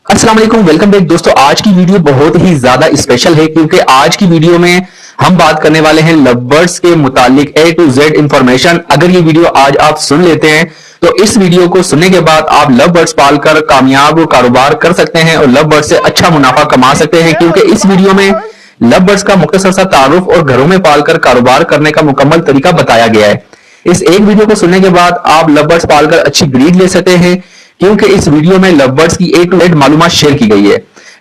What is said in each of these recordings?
अस्सलाम वालेकुम, welcome back दोस्तों। आज की वीडियो बहुत ही ज्यादा स्पेशल है क्योंकि आज की वीडियो में हम बात करने वाले हैं लव बर्ड्स के मुतालिक A to Z इंफॉर्मेशन। अगर ये वीडियो आज आप सुन लेते हैं तो इस वीडियो को सुनने के बाद आप लव बर्ड्स पालकर कामयाब कारोबार कर सकते हैं और लव बर्ड्स से अच्छा मुनाफा कमा सकते हैं, क्योंकि इस वीडियो में लव बर्ड्स का मुख्तसर सा तारुफ और घरों में पालकर कारोबार करने का मुकम्मल तरीका बताया गया है। इस एक वीडियो को सुनने के बाद आप लव बर्ड्स पालकर अच्छी ब्रीड ले सकते हैं, क्योंकि इस वीडियो में लव बर्ड्स की A to Z मालूमात शेयर की गई है।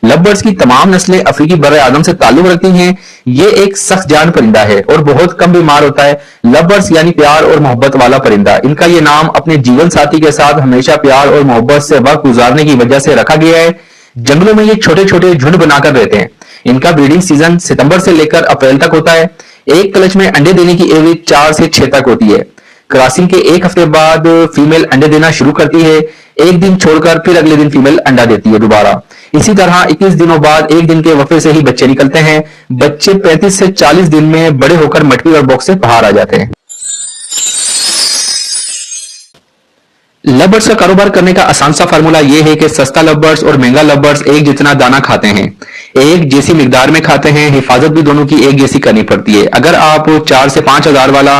लव बर्ड्स की तमाम नस्लें अफ्रीकी बर्रे आदम से ताल्लुक रखती हैं। ये एक सख्त जान परिंदा है और बहुत कम बीमार होता है। लव बर्ड्स यानी प्यार और मोहब्बत वाला परिंदा। इनका ये नाम अपने जीवन साथी के साथ हमेशा प्यार और मोहब्बत से वक्त गुजारने की वजह से रखा गया है। जंगलों में ये छोटे छोटे झुंड बनाकर रहते हैं। इनका ब्रीडिंग सीजन सितंबर से लेकर अप्रैल तक होता है। एक क्लच में अंडे देने की एवरेज 4 से 6 तक होती है। क्रॉसिंग के एक हफ्ते बाद फीमेल अंडे देना शुरू करती है। एक दिन छोड़कर फिर अगले दिन फीमेल अंडा देती है दोबारा। इसी तरह 21 दिनों बाद एक दिन के वफे से ही बच्चे निकलते हैं। बच्चे 35 से 40 दिन में बड़े होकर मटकी और बॉक्स से बाहर आ जाते हैं। लव बर्ड्स का कारोबार करने का आसान सा फार्मूला यह है कि सस्ता लव बर्ड्स और महंगा लव बर्ड्स एक जितना दाना खाते हैं, एक जैसी मिकदार में खाते हैं। हिफाजत भी दोनों की एक जैसी करनी पड़ती है। अगर आप 4 से 5 हजार वाला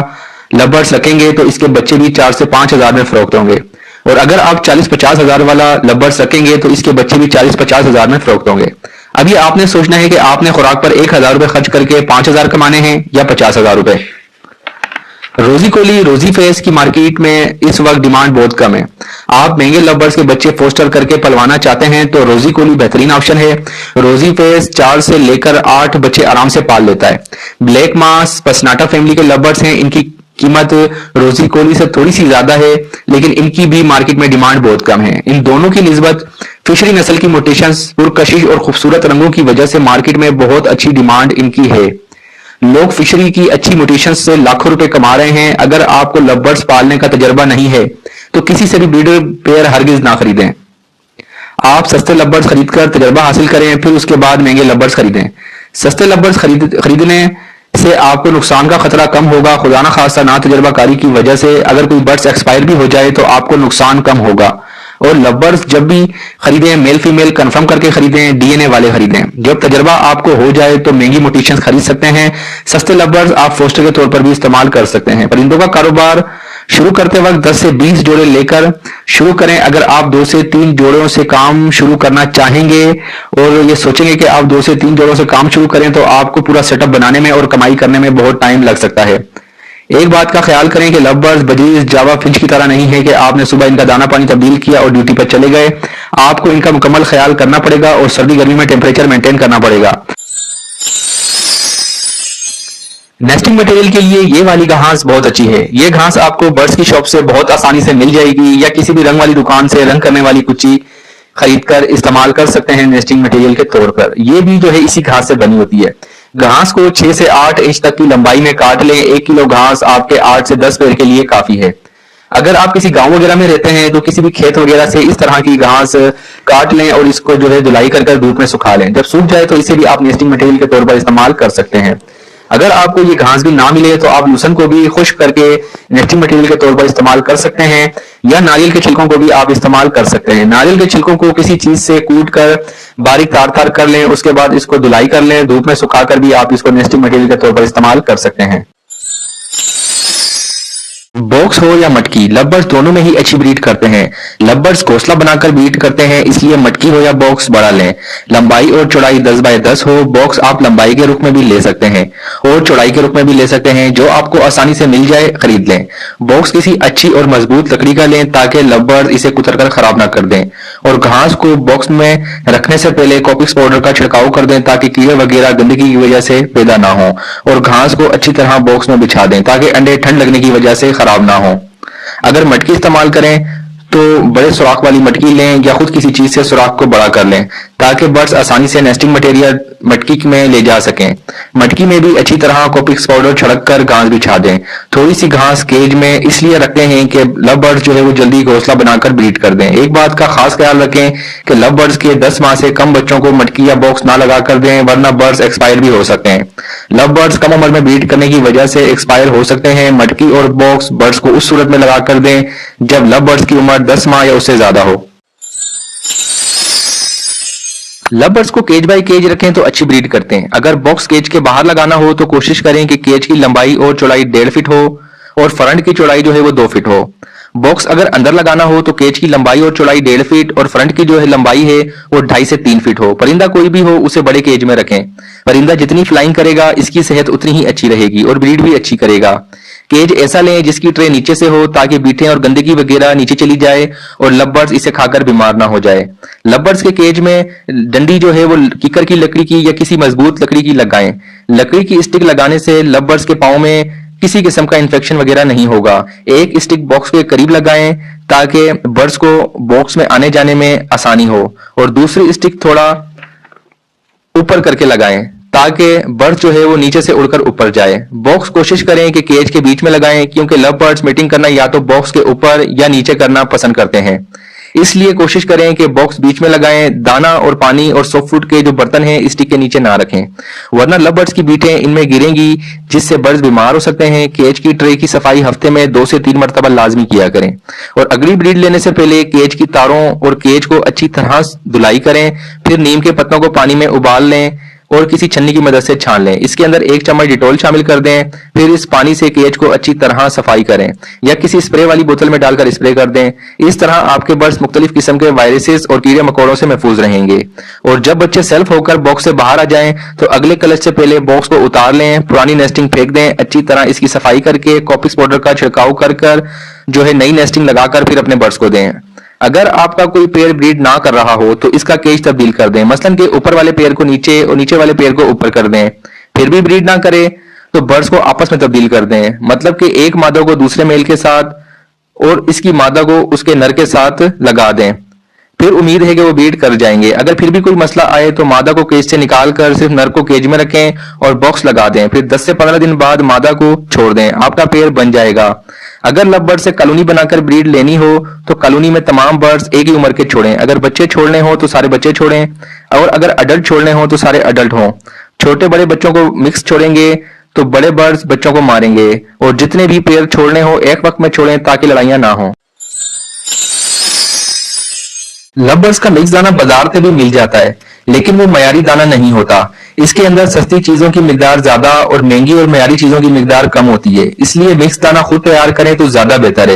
लव बर्ड्स रखेंगे तो इसके बच्चे भी 4 से 5 हजार में फरोख्त होंगे, और अगर आप 40-50 हजार वाला लव बर्ड्स रखेंगे तो इसके बच्चे भी 40-50 हजार में फरोख्त होंगे। अभी आपने सोचना है कि आपने खुराक पर 1,000 रुपए खर्च करके 5,000 कमाने हैं या 50,000 रुपए। रोजी कोली रोजी फेस की मार्केट में इस वक्त डिमांड बहुत कम है। आप महंगे लव बर्ड्स के बच्चे फोस्टर करके पलवाना चाहते हैं तो रोजी कोली बेहतरीन ऑप्शन है। रोजी फेस 4 से लेकर 8 बच्चे आराम से पाल लेता है। ब्लैक मास पसनाटा फैमिली के लव बर्ड्स हैं। इनकी कीमत रोजी कोली से थोड़ी सी ज्यादा है, लेकिन इनकी भी मार्केट में डिमांड बहुत कम है। इन दोनों की निस्बत फिशरी नस्ल की मोटेशंस, पुरकशिश और खूबसूरत रंगों की वजह से मार्केट में बहुत अच्छी डिमांड इनकी है। लोग फिशरी की अच्छी मोटेशंस से लाखों रुपए कमा रहे हैं। अगर आपको लव बर्ड्स पालने का तजर्बा नहीं है तो किसी से भी ब्रीडर पेयर हरगिज ना खरीदें। आप सस्ते लव बर्ड्स खरीदकर तजर्बा हासिल करें, फिर उसके बाद महंगे लव बर्ड्स खरीदें। सस्ते लव बर्ड्स खरीदने से आपको नुकसान का खतरा कम होगा। खुदा ना खास्ता ना तजर्बाकारी की वजह से अगर कोई बर्ड्स एक्सपायर भी हो जाए तो आपको नुकसान कम होगा। और लव बर्ड्स जब भी खरीदें मेल फीमेल कंफर्म करके खरीदें, डीएनए वाले खरीदें। जब तजर्बा आपको हो जाए तो महंगी मोटेशंस खरीद सकते हैं। सस्ते लव बर्ड्स आप फोस्टर के तौर पर भी इस्तेमाल कर सकते हैं। परिंदों का कारोबार शुरू करते वक्त 10 से 20 जोड़े लेकर शुरू करें। अगर आप 2 से 3 जोड़ों से काम शुरू करना चाहेंगे और ये सोचेंगे कि आप 2 से 3 जोड़ों से काम शुरू करें तो आपको पूरा सेटअप बनाने में और कमाई करने में बहुत टाइम लग सकता है। एक बात का ख्याल करें कि लव बर्ड्स बजीज जावा फिंच की तरह नहीं है कि आपने सुबह इनका दाना पानी तब्दील किया और ड्यूटी पर चले गए। आपको इनका मुकम्मल ख्याल करना पड़ेगा और सर्दी गर्मी में टेम्परेचर मेंटेन करना पड़ेगा। नेस्टिंग मटेरियल के लिए ये वाली घास बहुत अच्छी है। ये घास आपको बर्ड्स की शॉप से बहुत आसानी से मिल जाएगी या किसी भी रंग वाली दुकान से रंग करने वाली कुच्ची खरीदकर इस्तेमाल कर सकते हैं नेस्टिंग मटेरियल के तौर पर। ये भी जो है इसी घास से बनी होती है। घास को 6 से 8 इंच तक की लंबाई में काट लें। 1 किलो घास आपके 8 से 10 पेड़ के लिए काफी है। अगर आप किसी गांव वगैरह में रहते हैं तो किसी भी खेत वगैरह से इस तरह की घास काट लें और इसको जो है धुलाई कर धूप में सुखा लें। जब सूख जाए तो इसे भी आप नेस्टिंग मटेरियल के तौर पर इस्तेमाल कर सकते हैं। अगर आपको ये घास भी ना मिले तो आप लूसन को भी खुश्क करके नेस्टिंग मटेरियल के तौर पर इस्तेमाल कर सकते हैं, या नारियल के छिलकों को भी आप इस्तेमाल कर सकते हैं। नारियल के छिलकों को किसी चीज से कूट कर बारीक तार तार कर लें, उसके बाद इसको धुलाई कर लें, धूप में सुखाकर भी आप इसको नेस्टिंग मटेरियल के तौर पर इस्तेमाल कर सकते हैं। बॉक्स हो या मटकी, लव बर्ड्स दोनों में ही अच्छी ब्रीड करते हैं। लव बर्ड्स घोंसला बनाकर ब्रीड करते हैं, इसलिए मटकी हो या बॉक्स बड़ा लें। लंबाई और चौड़ाई 10 बाय 10 हो। बॉक्स आप लंबाई के रुख में भी ले सकते हैं और चौड़ाई के रुख में भी ले सकते हैं। जो आपको आसानी से मिल जाए खरीद लें। बॉक्स किसी अच्छी और मजबूत लकड़ी का लें ताकि लव बर्ड्स इसे कुतरकर खराब ना कर दें। और घास को बॉक्स में रखने से पहले कॉपिक्स पाउडर का छिड़काव कर दें ताकि कीड़े वगैरह गंदगी की वजह से पैदा ना हो। और घास को अच्छी तरह बॉक्स में बिछा दें ताकि अंडे ठंड लगने की वजह से खराब ना हो। अगर मटकी इस्तेमाल करें तो बड़े सुराख वाली मटकी लें या खुद किसी चीज से सुराख को बड़ा कर लें ताकि बर्ड्स आसानी से नेस्टिंग मटेरियल मटकी में ले जा सकें। मटकी में भी अच्छी तरह कॉपिक्स पाउडर छिड़क कर घास बिछा दें। थोड़ी सी घास केज में इसलिए रखते हैं कि लव बर्ड्स जो है वो जल्दी घोंसला बनाकर ब्रीड कर दें। एक बात का खास ख्याल रखें कि लव बर्ड्स के 10 माह से कम बच्चों को मटकी या बॉक्स ना लगा कर दें, वरना बर्ड्स एक्सपायर भी हो सकते हैं। लव बर्ड्स कम उम्र में ब्रीड करने की वजह से एक्सपायर हो सकते हैं। मटकी और बॉक्स बर्ड्स को उस सूरत में लगा कर दें जब लव बर्ड्स की उम्र 10 माह या उससे ज्यादा हो। लव बर्ड्स को केज बाय केज रखें तो अच्छी ब्रीड करते हैं। अगर बॉक्स केज के बाहर लगाना हो तो कोशिश करें कि केज की लंबाई और चौड़ाई 1.5 फीट हो और फ्रंट की चौड़ाई जो है वो 2 फीट हो। बॉक्स अगर अंदर लगाना हो तो केज की लंबाई और चौड़ाई 1.5 फीट और फ्रंट की जो है लंबाई है वो 2.5 से 3 फीट हो। परिंदा कोई भी हो उसे बड़े केज में रखें। परिंदा जितनी फ्लाइंग करेगा इसकी सेहत उतनी ही अच्छी रहेगी और ब्रीड भी अच्छी करेगा। केज ऐसा लें जिसकी ट्रे नीचे से हो ताकि बीटें और गंदगी वगैरह नीचे चली जाए और लव बर्ड्स इसे खाकर बीमार ना हो जाए। लव बर्ड्स के केज में डंडी जो है वो कीकर की लकड़ी की या किसी मजबूत लकड़ी की लगाएं। लकड़ी की स्टिक लगाने से लव बर्ड्स के पाँव में किसी किस्म का इन्फेक्शन वगैरह नहीं होगा। एक स्टिक बॉक्स के करीब लगाएं ताकि बर्ड्स को बॉक्स में आने जाने में आसानी हो और दूसरी स्टिक थोड़ा ऊपर करके लगाएं ताकि बर्ड जो है वो नीचे से उड़कर ऊपर जाए। बॉक्स कोशिश करें कि केज के बीच में लगाएं क्योंकि लव बर्ड्स मीटिंग करना या तो बॉक्स के ऊपर या नीचे करना पसंद करते हैं, इसलिए कोशिश करें कि बॉक्स बीच में लगाएं। दाना और पानी और सॉफ्ट फूड के जो बर्तन हैं स्टिक के नीचे ना रखें वरना लव बर्ड्स की बीटें इनमें गिरेंगी जिससे बर्ड्स बीमार हो सकते हैं। केज की ट्रे की सफाई हफ्ते में 2 से 3 मरतबा लाजमी किया करें और अगली ब्रीड लेने से पहले केज की तारों और केज को अच्छी तरह धुलाई करें। फिर नीम के पत्तों को पानी में उबाल लें और किसी छन्नी की मदद से छान लें। इसके अंदर 1 चम्मच डिटॉल शामिल कर दें। फिर इस पानी से केज को अच्छी तरह सफाई करें या किसी स्प्रे वाली बोतल में डालकर स्प्रे कर दें। इस तरह आपके बर्ड्स मुख्तलिफ किस्म के वायरसेस और कीड़े मकोड़ों से महफूज रहेंगे। और जब बच्चे सेल्फ होकर बॉक्स से बाहर आ जाएं तो अगले कलच से पहले बॉक्स को उतार लें, पुरानी नेस्टिंग फेंक दें। अच्छी तरह इसकी सफाई करके कॉपिक्स पाउडर का छिड़काव कर जो है नई नेस्टिंग लगाकर फिर अपने बर्ड्स को दें। अगर आपका कोई पेयर ब्रीड ना कर रहा हो तो इसका केज तब्दील कर दें, मसलन के ऊपर वाले पेयर को नीचे और नीचे वाले पेयर को ऊपर कर दें। फिर भी ब्रीड ना करे तो बर्ड्स को आपस में तब्दील कर दें, मतलब कि एक मादा को दूसरे मेल के साथ और इसकी मादा को उसके नर के साथ लगा दें। फिर उम्मीद है कि वो ब्रीड कर जाएंगे। अगर फिर भी कोई मसला आए तो मादा को केज से निकाल कर सिर्फ नर को केज में रखें और बॉक्स लगा दें। फिर 10 से 15 दिन बाद मादा को छोड़ दें, आपका पेयर बन जाएगा। अगर लव बर्ड से कॉलोनी बनाकर ब्रीड लेनी हो तो कॉलोनी में तमाम बर्ड्स एक ही उम्र के छोड़ें। अगर बच्चे छोड़ने हो तो सारे बच्चे छोड़ें और अगर अडल्ट छोड़ने हो तो सारे अडल्ट हों। छोटे बड़े बच्चों को मिक्स छोड़ेंगे तो बड़े बर्ड्स बच्चों को मारेंगे और जितने भी पेयर छोड़ने हो एक वक्त में छोड़ें ताकि लड़ाइयां ना हो। लव बर्ड्स का मिक्स दाना बाजार से भी मिल जाता है लेकिन वो मयारी दाना नहीं होता। इसके अंदर सस्ती चीजों की मिकदार ज्यादा और महंगी और मयारी चीजों की मिकदार कम होती है, इसलिए मिक्स दाना खुद तैयार करें तो ज्यादा बेहतर है।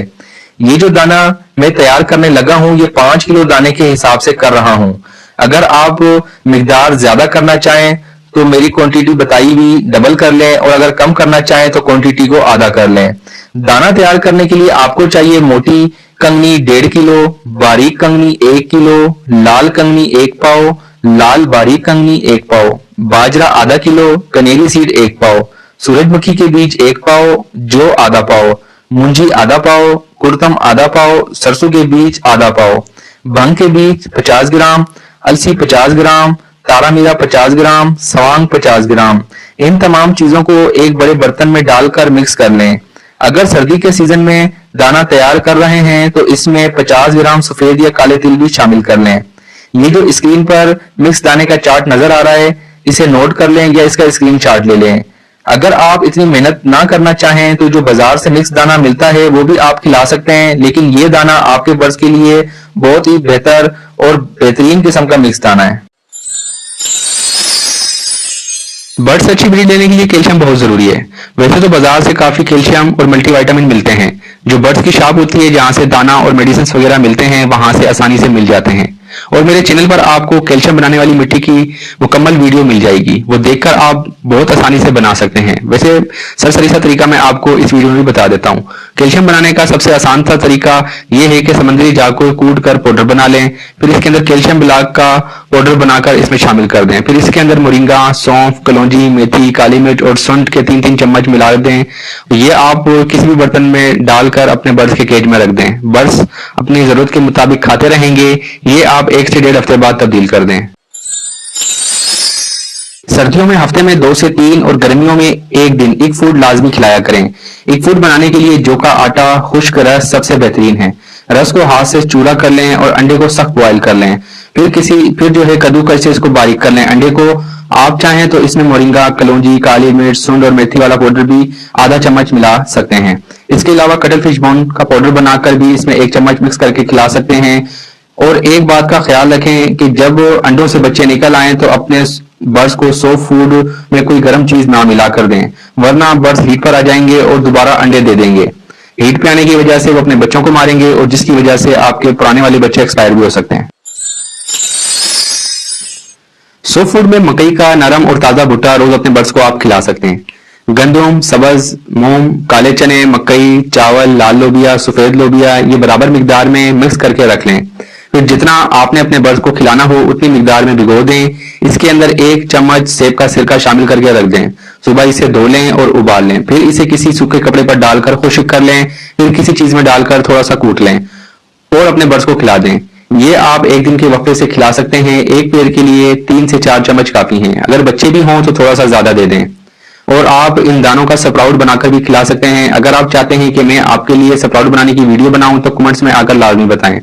ये जो दाना मैं तैयार करने लगा हूं ये 5 किलो दाने के हिसाब से कर रहा हूं। अगर आप मिकदार ज्यादा करना चाहें तो मेरी क्वांटिटी बताई हुई डबल कर लें और अगर कम करना चाहें तो क्वांटिटी को आधा कर लें। दाना तैयार करने के लिए आपको चाहिए मोटी कंगनी 1.5 किलो, बारीक कंगनी 1 किलो, लाल कंगनी 1 पाव, लाल बारीक कंगनी 1 पाव, बाजरा आधा किलो, कनेरी सीड 1 पाव, सूरजमुखी के बीज 1 पाव, जौ आधा पाव, मुंजी आधा पाव, कुड़तम आधा पाव, सरसों के बीज आधा पाव, भंग के बीज 50 ग्राम, अलसी 50 ग्राम, तारा मीरा 50 ग्राम, सवांग 50 ग्राम। इन तमाम चीजों को एक बड़े बर्तन में डालकर मिक्स कर लें। अगर सर्दी के सीजन में दाना तैयार कर रहे हैं तो इसमें 50 ग्राम सफेद या काले तिल भी शामिल कर लें। ये जो स्क्रीन पर मिक्स दाने का चार्ट नजर आ रहा है इसे नोट कर लें या इसका स्क्रीन शॉट ले लें। अगर आप इतनी मेहनत ना करना चाहें तो जो बाजार से मिक्स दाना मिलता है वो भी आप खिला सकते हैं, लेकिन ये दाना आपके बर्ड्स के लिए बहुत ही बेहतर और बेहतरीन किस्म का मिक्स दाना है। बर्ड्स अच्छी ब्रीड लेने के लिए कैल्शियम बहुत जरूरी है। वैसे तो बाजार से काफी कैल्शियम और मल्टीविटामिन मिलते हैं। जो बर्ड्स की शॉप होती है जहां से दाना और मेडिसिन वगैरह मिलते हैं वहां से आसानी से मिल जाते हैं। और मेरे चैनल पर आपको कैल्शियम बनाने वाली मिट्टी की मुकम्मल वीडियो मिल जाएगी, वो देखकर आप बहुत आसानी से बना सकते हैं। वैसे सरसरीसा तरीका मैं आपको इस वीडियो में बता देता हूँ। कैल्शियम बनाने का सबसे आसान सा तरीका यह है कि समुद्री जाग को कूट कर पाउडर बना लें, फिर इसके अंदर कैल्शियम ब्लॉक का पाउडर बनाकर इसमें शामिल कर दें। फिर इसके अंदर मोरिंगा, सौंफ, कलौंजी, मेथी, काली मिर्च और सुंठ के 3-3 चम्मच मिला दें। ये आप किसी भी बर्तन में डालकर अपने बर्ड्स के केज में रख दें। बर्ड्स अपनी जरूरत के मुताबिक खाते रहेंगे। ये आप 1 से 1.5 हफ्ते बाद तब्दील कर दें। सर्दियों में हफ्ते में 2 से 3 और गर्मियों में 1 दिन इग फूड लाजमी खिलाया करें। इग फूड बनाने के लिए जौ का आटा, खुश्क रस सबसे बेहतरीन है। रस को हाथ से चूरा कर लें और अंडे को सख्त बॉयल कर लें। फिर जो है कद्दूकस से इसको बारीक कर लें। अंडे को आप चाहें तो इसमें मोरिंगा, कलौंजी, काली मिर्च, सूंड और मेथी वाला पाउडर भी आधा चम्मच मिला सकते हैं। इसके अलावा कटल फिश बोन का पाउडर बनाकर भी इसमें 1 चम्मच मिक्स करके खिला सकते हैं। और एक बात का ख्याल रखें कि जब अंडों से बच्चे निकल आए तो अपने बर्ड्स को सॉफ्ट फूड में कोई गर्म चीज ना मिला कर दें, वरना बर्ड्स हीट पर आ जाएंगे और दोबारा अंडे दे देंगे। हीट पे आने की वजह से वो अपने बच्चों को मारेंगे और जिसकी वजह से आपके पुराने वाले बच्चे एक्सपायर भी हो सकते हैं। सॉफ्ट फूड में मकई का नरम और ताजा भुट्टा रोज अपने बर्ड्स को आप खिला सकते हैं। गंदम, सब्ज, मूंग, काले चने, मकई, चावल, लाल लोबिया, सफेद लोबिया ये बराबर मिकदार में मिक्स करके रख लें। फिर जितना आपने अपने बर्ड्स को खिलाना हो उतनी मिकदार में भिगो दें। इसके अंदर 1 चम्मच सेब का सिरका शामिल करके रख दें। सुबह इसे धो लें और उबाल लें, फिर इसे किसी सूखे कपड़े पर डालकर खुश्क कर लें, फिर किसी चीज में डालकर थोड़ा सा कूट लें और अपने बर्ड्स को खिला दें। ये आप एक दिन के वक्फे से खिला सकते हैं। एक पेड़ के लिए 3 से 4 चम्मच काफी हैं। अगर बच्चे भी हों तो थोड़ा सा ज्यादा दे दें। और आप इन दानों का स्प्राउट बनाकर भी खिला सकते हैं। अगर आप चाहते हैं कि मैं आपके लिए स्प्राउट बनाने की वीडियो बनाऊं तो कमेंट्स में आकर लाजमी बताएं।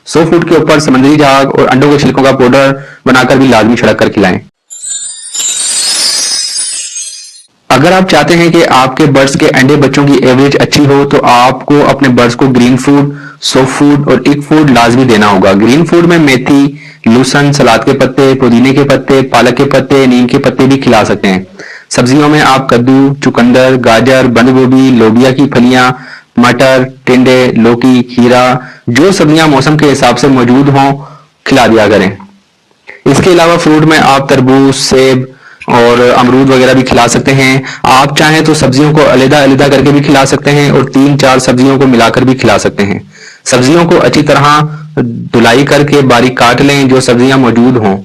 सॉफ्ट फूड के ऊपर समुद्री झाग और अंडों के छिलकों का पाउडर बनाकर भी लाजमी छिड़क कर खिलाएं। अगर आप चाहते हैं कि आपके बर्ड्स के अंडे बच्चों की एवरेज अच्छी हो तो आपको अपने बर्ड्स को ग्रीन फूड, सॉफ्ट फूड और इग फूड लाजमी देना होगा। ग्रीन फूड में मेथी, लूसन, सलाद के पत्ते, पुदीने के पत्ते, पालक के पत्ते, नीम के पत्ते भी खिला सकते हैं। सब्जियों में आप कद्दू, चुकंदर, गाजर, बंद गोभी, लोबिया की फलियां, मटर, टिंडे, लौकी, खीरा, जो सब्जियां मौसम के हिसाब से मौजूद हों खिला दिया करें। इसके अलावा फ्रूट में आप तरबूज, सेब और अमरूद वगैरह भी खिला सकते हैं। आप चाहें तो सब्जियों को अलग अलग करके भी खिला सकते हैं और 3-4 सब्जियों को मिलाकर भी खिला सकते हैं। सब्जियों को अच्छी तरह धुलाई करके बारीक काट लें जो सब्जियां मौजूद हों।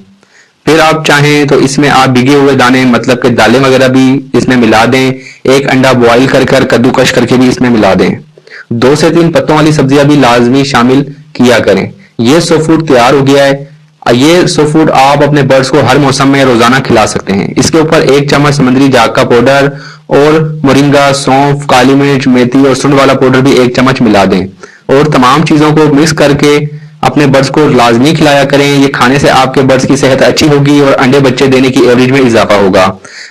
फिर आप चाहें तो इसमें आप भिगे हुए दाने मतलब कि दालें वगैरह भी इसमें मिला दें। 1 अंडा बॉईल कर कद्दूकश करके भी इसमें मिला दें। 2 से 3 पत्तों वाली सब्जियां भी लाजमी शामिल किया करें। ये सॉफ्ट फूड तैयार हो गया है। ये सॉफ्ट फूड आप अपने बर्ड्स को हर मौसम में रोजाना खिला सकते हैं। इसके ऊपर 1 चम्मच समुद्री झाग का पाउडर और मोरिंगा, सौंफ, काली मिर्च, मेथी और सुंड वाला पाउडर भी 1 चम्मच मिला दें और तमाम चीजों को मिक्स करके अपने बर्ड्स को लाजमी खिलाया करें। ये खाने से आपके बर्ड्स की सेहत अच्छी होगी और अंडे बच्चे देने की एवरेज में इजाफा होगा।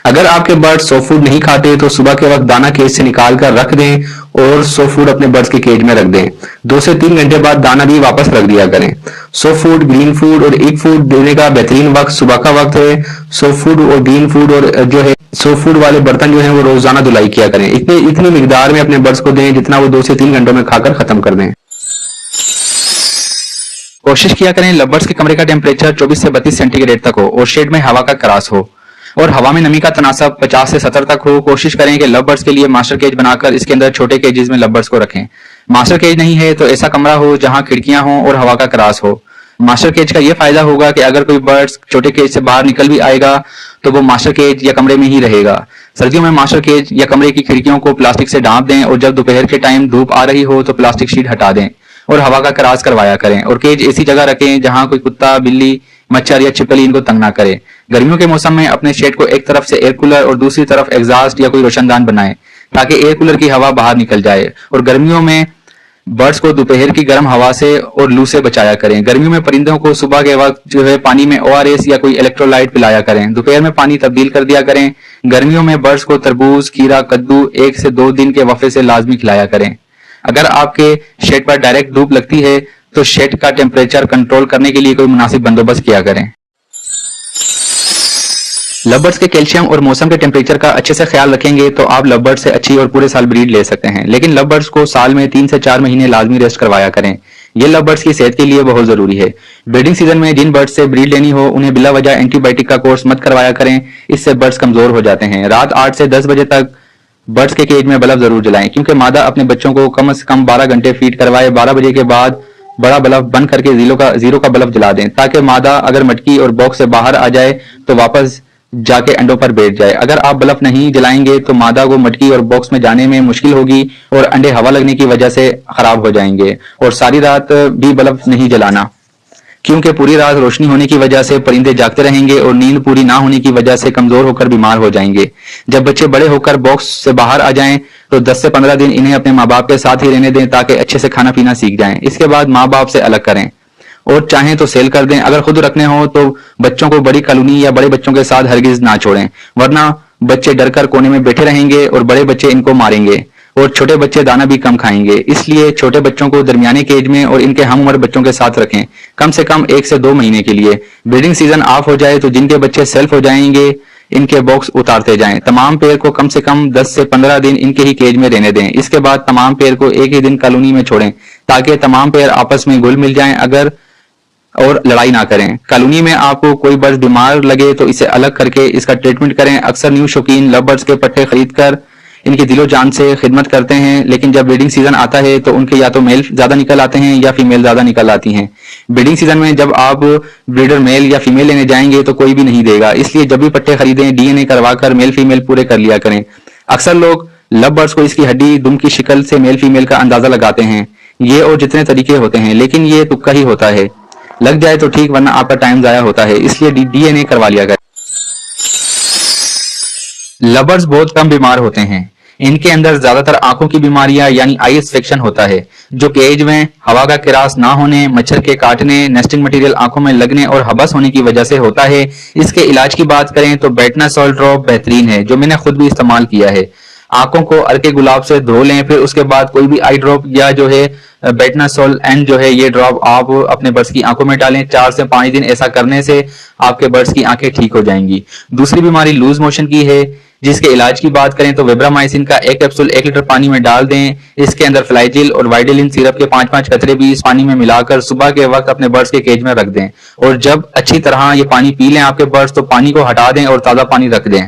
अगर आपके बर्ड्स सॉफ्ट फूड नहीं खाते तो सुबह के वक्त दाना केज से निकाल कर रख दें और सॉफ्ट फूड अपने बर्ड्स के केज में रख दें। 2 से 3 घंटे बाद दाना भी वापस रख दिया करें। सॉफ्ट फूड, ग्रीन फूड और इग फूड देने का बेहतरीन वक्त सुबह का वक्त है। सॉफ्ट फूड और ग्रीन फूड और जो है सॉफ्ट फूड वाले बर्तन जो है वो रोजाना धुलाई किया करें। इतनी मिकदार में अपने बर्ड्स को दें जितना वो 2 से 3 घंटों में खाकर खत्म कर दें। कोशिश किया करें लवर्स के कमरे का टेम्परेचर 24 से 32 सेंटीग्रेड तक हो और शेड में हवा का क्रॉस हो और हवा में नमी का तनासब 50 से 70 तक हो। कोशिश करें कि लवर्स के लिए मास्टर केज बनाकर इसके अंदर छोटे केजेस में लवर्स को रखें। मास्टर केज नहीं है तो ऐसा कमरा हो जहां खिड़कियां हो और हवा का क्रॉस हो। मास्टर केज का यह फायदा होगा कि अगर कोई बर्ड्स छोटे केज से बाहर निकल भी आएगा तो वो मास्टर केज या कमरे में ही रहेगा। सर्दियों में मास्टर केज या कमरे की खिड़कियों को प्लास्टिक से ढांप दें और जब दोपहर के टाइम धूप आ रही हो तो प्लास्टिक शीट हटा दें और हवा का क्रॉस करवाया करें और केज ऐसी जगह रखें जहां कोई कुत्ता, बिल्ली, मच्छर या छिपकली इनको तंग ना करे। गर्मियों के मौसम में अपने शेड को एक तरफ से एयर कूलर और दूसरी तरफ एग्जॉस्ट या कोई रोशनदान बनाएं ताकि एयर कूलर की हवा बाहर निकल जाए और गर्मियों में बर्ड्स को दोपहर की गर्म हवा से और लू से बचाया करें। गर्मियों में परिंदों को सुबह के वक्त जो है पानी में ORS या कोई इलेक्ट्रोलाइट पिलाया करें। दोपहर में पानी तब्दील कर दिया करें। गर्मियों में बर्ड्स को तरबूज, खीरा, कद्दू 1 से 2 दिन के वक्फे से लाजमी खिलाया करें। अगर आपके शेड पर डायरेक्ट धूप लगती है तो शेड का टेम्परेचर कंट्रोल करने के लिए कोई मुनासिब बंदोबस्त किया करें। लवर्स के कैल्शियम और मौसम के टेम्परेचर का अच्छे से ख्याल रखेंगे तो आप लवर्स से अच्छी और पूरे साल ब्रीड ले सकते हैं। लेकिन लवर्स को साल में 3 से 4 महीने लाजमी रेस्ट करवाया करें। ये लवर्स की सेहत के लिए बहुत जरूरी है। ब्रीडिंग सीजन में जिन बर्ड्स से ब्रीड लेनी हो उन्हें बिला वजह एंटीबायोटिक का कोर्स मत करवाया करें, इससे बर्ड्स कमजोर हो जाते हैं। रात 8 से 10 बजे तक बर्ड्स के केज में बल्ब जरूर जलाएं क्योंकि मादा अपने बच्चों को कम से कम 12 घंटे फीड करवाए। 12 बजे के बाद बड़ा बल्ब बंद करके जीरो का बल्ब जला दें ताकि मादा अगर मटकी और बॉक्स से बाहर आ जाए तो वापस जाके अंडों पर बैठ जाए। अगर आप बल्ब नहीं जलाएंगे तो मादा को मटकी और बॉक्स में जाने में मुश्किल होगी और अंडे हवा लगने की वजह से खराब हो जाएंगे। और सारी रात भी बल्ब नहीं जलाना क्योंकि पूरी रात रोशनी होने की वजह से परिंदे जागते रहेंगे और नींद पूरी ना होने की वजह से कमजोर होकर बीमार हो जाएंगे। जब बच्चे बड़े होकर बॉक्स से बाहर आ जाएं तो 10 से 15 दिन इन्हें अपने माँ बाप के साथ ही रहने दें ताकि अच्छे से खाना पीना सीख जाएं। इसके बाद माँ बाप से अलग करें और चाहें तो सेल कर दें। अगर खुद रखने हो तो बच्चों को बड़ी कॉलोनी या बड़े बच्चों के साथ हरगिज ना छोड़ें वरना बच्चे डरकर कोने में बैठे रहेंगे और बड़े बच्चे इनको मारेंगे। और छोटे बच्चे दाना भी कम खाएंगे। इसलिए छोटे बच्चों को दरमियाने केज में और इनके हम उम्र बच्चों के साथ रखें, कम से कम 1 से 2 महीने के लिए। ब्रीडिंग सीजन ऑफ हो जाए तो जिनके बच्चे सेल्फ हो जाएंगे इनके बॉक्स उतारते जाएं। तमाम पेयर को कम से कम 10 से 15 दिन इनके ही केज में रहने दें। इसके बाद तमाम पेयर को एक ही दिन कॉलोनी में छोड़ें ताकि तमाम पेयर आपस में घुल मिल जाएं अगर और लड़ाई ना करें। कॉलोनी में आपको कोई बर्ड बीमार लगे तो इसे अलग करके इसका ट्रीटमेंट करें। अक्सर न्यू शौकीन लव बर्ड्स के पट्टे खरीद कर इनकी दिलो जान से खिदमत करते हैं, लेकिन जब ब्रीडिंग सीजन आता है तो उनके या तो मेल ज्यादा निकल आते हैं या फीमेल ज्यादा निकल आती हैं। ब्रीडिंग सीजन में जब आप ब्रीडर मेल या फीमेल लेने जाएंगे तो कोई भी नहीं देगा, इसलिए जब भी पट्टे खरीदें डीएनए करवाकर मेल फीमेल पूरे कर लिया करें। अक्सर लोग लव बर्ड्स को इसकी हड्डी दुम की शक्ल से मेल फीमेल का अंदाजा लगाते हैं। ये और जितने तरीके होते हैं, लेकिन ये तुक्का ही होता है। लग जाए तो ठीक, वरना आपका टाइम जाया होता है, इसलिए डीएनए करवा लिया करें। लवर्स बहुत कम बीमार होते हैं। इनके अंदर ज्यादातर आंखों की बीमारियां यानी आई इंफेक्शन होता है, जो केज में हवा का किरास ना होने, मच्छर के काटने, नेस्टिंग मटेरियल आंखों में लगने और हबस होने की वजह से होता है। इसके इलाज की बात करें तो बेटनासोल ड्रॉप बेहतरीन है, जो मैंने खुद भी इस्तेमाल किया है। आंखों को अर्के गुलाब से धो लें, फिर उसके बाद कोई भी आई ड्रॉप या जो है बेटनासोल एंड जो है ये ड्रॉप आप अपने बर्ड्स की आंखों में डालें। 4 से 5 दिन ऐसा करने से आपके बर्ड्स की आंखें ठीक हो जाएंगी। दूसरी बीमारी लूज मोशन की है, जिसके इलाज की बात करें तो वेब्रामाइसिन का 1 कैप्सूल 1 लीटर पानी में डाल दें। इसके अंदर फ्लाइजिल और वाइडेलिन सिरप के 5-5 कतरे भी इस पानी में मिलाकर सुबह के वक्त अपने बर्ड्स के केज में रख दें, और जब अच्छी तरह ये पानी पी लें आपके बर्ड्स तो पानी को हटा दें और ताजा पानी रख दें।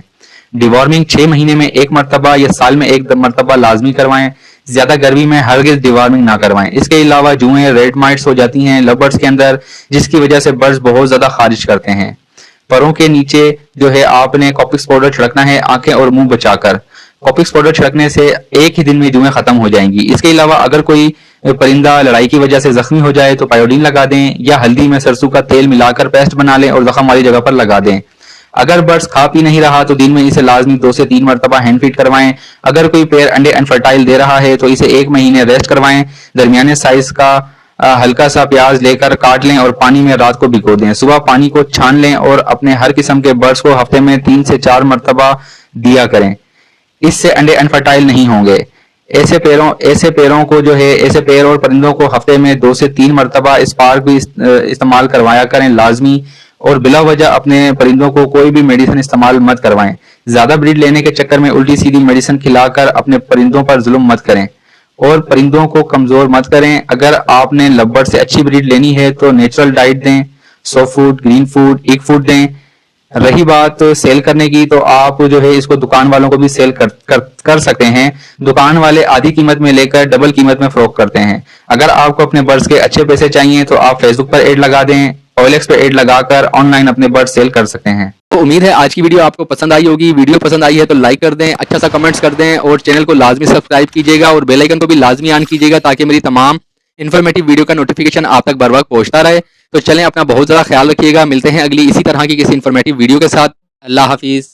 डिवॉर्मिंग 6 महीने में 1 मरतबा या साल में 1 मरतबा लाजमी करवाएं। ज्यादा गर्मी में हरगिज डिवॉर्मिंग ना करवाएं। इसके अलावा जुएं रेड माइट्स हो जाती हैं लव बर्ड्स के अंदर, जिसकी वजह से बर्ड्स बहुत ज्यादा खारिश करते हैं। परों के नीचे जो है आपने कॉपिक्स पाउडर छिड़कना है, आंखें और मुंह बचाकर। कॉपिक्स पाउडर छिड़कने से एक ही दिन में जुएं खत्म हो जाएंगी। इसके अलावा अगर कोई परिंदा लड़ाई की वजह से जख्मी हो जाए तो पायोडीन लगा दें, या हल्दी में सरसों का तेल मिलाकर पेस्ट बना लें और जख्म वाली जगह पर लगा दें। अगर बर्ड्स खा पी नहीं रहा तो दिन में इसे लाजमी 2 से 3 मरतबा हैंड फीड करवाएं। अगर कोई पेयर अंडे अनफर्टाइल दे रहा है तो इसे 1 महीने रेस्ट करवाएं। दरमियाने साइज का हल्का सा प्याज लेकर काट लें और पानी में रात को भिगो दें। सुबह पानी को छान लें और अपने हर किस्म के बर्ड्स को हफ्ते में 3 से 4 मरतबा दिया करें। इससे अंडे अनफर्टाइल नहीं होंगे। ऐसे पेड़ों को जो है ऐसे पेड़ और परिंदों को हफ्ते में 2 से 3 मरतबा स्पार्क भी इस्तेमाल करवाया करें लाजमी, और बिला वजह अपने परिंदों को कोई भी मेडिसिन इस्तेमाल मत करवाएं। ज्यादा ब्रीड लेने के चक्कर में उल्टी सीधी मेडिसिन खिलाकर अपने परिंदों पर जुल्म मत करें और परिंदों को कमजोर मत करें। अगर आपने लव से अच्छी ब्रीड लेनी है तो नेचुरल डाइट दें, soft food, green food, egg food दें। रही बात सेल करने की, तो आप जो है इसको दुकान वालों को भी सेल कर सकते हैं। दुकान वाले आधी कीमत में लेकर डबल कीमत में फरोख्त करते हैं। अगर आपको अपने बर्ड्स के अच्छे पैसे चाहिए तो आप फेसबुक पर एड लगा दें, OLX पे एड लगाकर ऑनलाइन अपने बर्ड सेल कर सकते हैं। तो उम्मीद है आज की वीडियो आपको पसंद आई होगी। वीडियो पसंद आई है तो लाइक कर दें, अच्छा सा कमेंट्स कर दें और चैनल को लाजमी सब्सक्राइब कीजिएगा और बेल आइकन को भी लाजमी ऑन कीजिएगा ताकि मेरी तमाम इन्फॉर्मेटिव वीडियो का नोटिफिकेशन आप तक बर वक्त पहुंचता रहे। तो चलें, अपना बहुत ज़्यादा ख्याल रखिएगा। मिलते हैं अगली इसी तरह की किसी इन्फॉर्मेटिव वीडियो के साथ। अल्लाह हाफिज़।